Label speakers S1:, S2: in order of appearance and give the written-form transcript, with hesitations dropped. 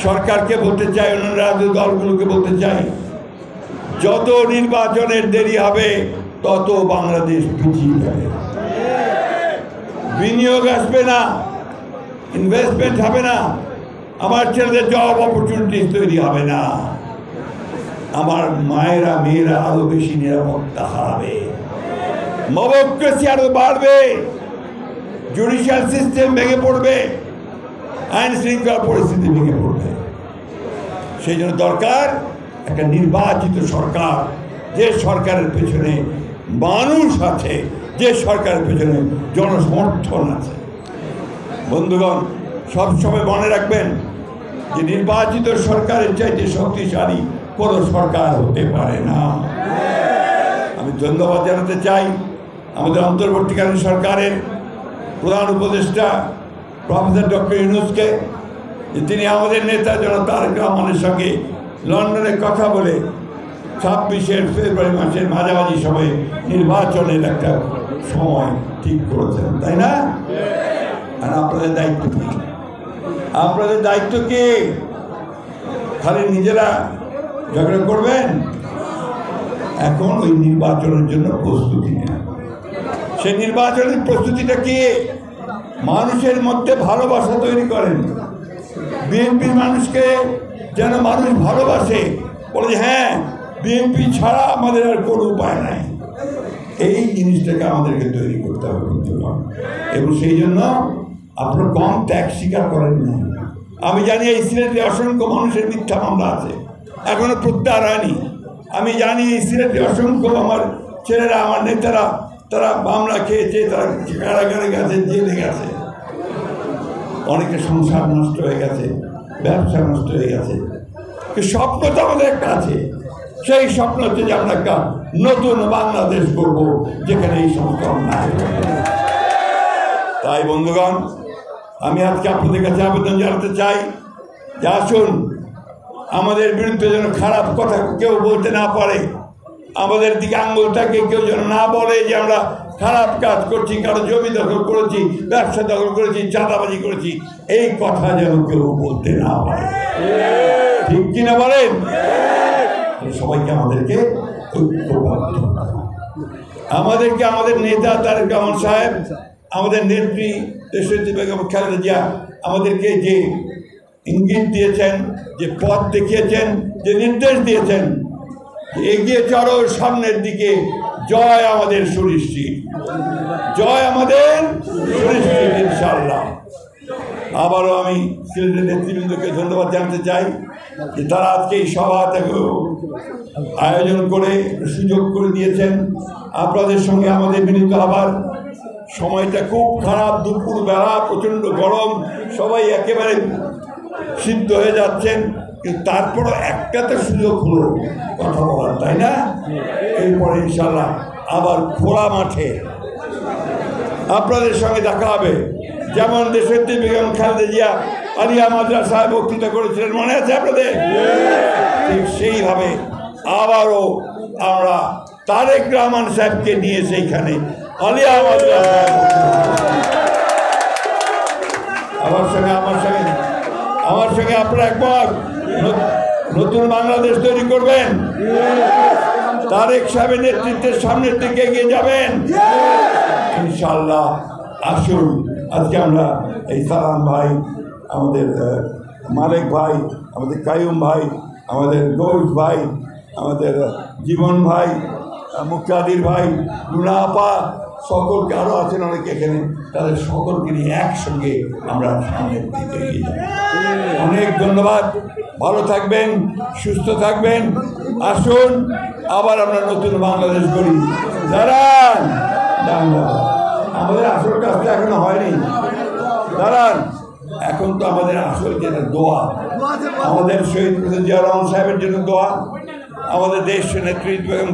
S1: সরকারকে বলতে চাই, অন্যান্য রাজনৈতিক দলগুলোকে বলতে চাই, যত নির্বাচনের দেরি হবে তত বাংলাদেশ পিছিয়ে যাবে। বিনিয়োগ আসবে না, ইনভেস্টমেন্ট হবে না, আমার ছেলেদের জব অপরচুনিটিস তৈরি হবে না, আমার মায়েরা মেয়েরা আরো বেশি নিরাপত্তা হারাবে, মবক্রেসি আরো বাড়বে, জুডিশিয়াল সিস্টেম ভেঙে পড়বে, আইন শৃঙ্খলা পরিস্থিতি ভেঙে পড়বে। সেই জন্য দরকার একটা নির্বাচিত সরকার, যে সরকারের পেছনে মানুষ আছে, যে সরকারের পেছনে জনসমর্থন আছে। বন্ধুগণ, সবসময় মনে রাখবেন যে নির্বাচিত সরকারের চাইতে শক্তিশালী কোনো সরকার হতে পারে না। আমি ধন্যবাদ জানাতে চাই আমাদের অন্তর্বর্তীকালীন সরকারের প্রধান উপদেষ্টা প্রফেসর ডক্টর ইউনূসকে, যে তিনি আমাদের নেতা জনাব তারেক রহমানের সঙ্গে লন্ডনে কথা বলে 26শে ফেব্রুয়ারি মাসের মাঝামাঝি সময়ে নির্বাচনের একটা সময় ঠিক করেছেন, তাই না? আর আপনাদের দায়িত্ব কি? আপনাদের দায়িত্ব কি? খালি নিজেরা ঝগড়া করবেন? এখন ওই নির্বাচনের জন্য প্রস্তুতি নেন। সেই নির্বাচনের প্রস্তুতিটা কি? মানুষের মধ্যে ভালোবাসা তৈরি করেন। বিএনপির মানুষকে যেন মানুষ ভালোবাসে, বলে যে হ্যাঁ, বিএনপি ছাড়া আমাদের আর কোনো উপায় নাই। এই জিনিসটাকে আমাদেরকে তৈরি করতে হবে এবং সেই জন্য আপনারা কম ত্যাগ স্বীকার করেন না। আমি জানি এই সিলেটে অসংখ্য মানুষের মিথ্যা মামলা আছে, এখনো প্রত্যাহার হয়নি। আমি জানি এই সিলেটে অসংখ্য আমার ছেলেরা, আমার নেতারা, তারা মামলা খেয়েছে, তারা কারাগারে গেছে, জেলে গেছে, অনেকের সংসার নষ্ট হয়ে গেছে, ব্যবসা নষ্ট হয়ে গেছে। স্বপ্ন তো আমাদের একটা আছে, সেই স্বপ্ন হচ্ছে যে আমরা একটা নতুন বাংলাদেশ করব যেখানে এই সমস্ত অন্যায়। তাই বন্ধুগণ, আমি আজকে আপনাদের কাছে আবেদন জানাতে চাই যে আসুন, আমাদের বিরুদ্ধে যেন খারাপ কথা কেউ বলতে না পারে, আমাদের দিকে আঙুলটাকে কেউ যেন না বলে যে আমরা খারাপ কাজ করছি, কারো জমি দখল করেছি, ব্যবসা দখল করেছি, চাঁদাবাজি করেছি, এই কথা যেন কেউ বলতে না পারে। ঠিক কিনা বলেন? সবাইকে আমাদেরকে ঐক্যবদ্ধ, আমাদেরকে আমাদের নেতা তারেক রহমান সাহেব, আমাদের নেত্রী দেশনেত্রী বেগম খালেদা জিয়া আমাদেরকে যে ইঙ্গিত দিয়েছেন, যে পথ দেখিয়েছেন, যে নির্দেশ দিয়েছেন, এগিয়ে চলো সামনের দিকে, জয় আমাদের সুনিশ্চিত, জয় আমাদের সুনিশ্চিত ইনশাআল্লাহ। আবারও আমি সিলেটের নেতৃবৃন্দকে ধন্যবাদ জানাতে চাই যে তারা আজকে এই সভাটাকে আয়োজন করে সুযোগ করে দিয়েছেন আপনাদের সঙ্গে আমাদের মিলিত হবার। সময়টা খুব খারাপ, দুপুর বেলা, প্রচণ্ড গরম, সবাই একেবারে সিদ্ধ হয়ে যাচ্ছেন, কিন্তু তারপরও একটা তো সুযোগ হলো কথা বলার, তাই না? এরপরে ইনশাল্লাহ আবার খোলা মাঠে আপনাদের সঙ্গে দেখা হবে। যেমন দেশনেত্রী বেগম খালেদা জিয়া আলিয়া মাদ্রাসায় বক্তৃতা করেছিলেন, মনে আছে আপনাদের? ঠিক সেইভাবে আবারও আমরা তারেক রহমান সাহেবকে নিয়ে সেইখানে আলিয়া মাদ্রাসায় আমার সঙ্গে আপনারা একবার নতুন বাংলাদেশ তৈরি করবেন, তারেক সাহেবের নেতৃত্বের সামনের দিকে এগিয়ে যাবেন ইনশাআল্লাহ। আসুন, আজকে আমরা এই সালাম ভাই, আমাদের মালিক ভাই, আমাদের কায়ুম ভাই, আমাদের গৌস ভাই, আমাদের জীবন ভাই, মুক্তাদির ভাই, লুনা আপা, সকলকে আরও আছেন অনেকে এখানে, তাদের সকলকে নিয়ে একসঙ্গে আমরা সামনের দিকে এগিয়ে যাব। অনেক ধন্যবাদ, ভালো থাকবেন, সুস্থ থাকবেন। আসুন আবার আমরা নতুন বাংলাদেশ করি। দাঁড়ান, আমাদের আসল কাজটা এখনো হয়নি, দাঁড়ান। এখন তো আমাদের আসল যেটা দোয়া, আমাদের শহীদ প্রেসিডেন্ট জিয়া রহমান সাহেবের জন্য দোয়া, আমাদের দেশ নেত্রী বেগম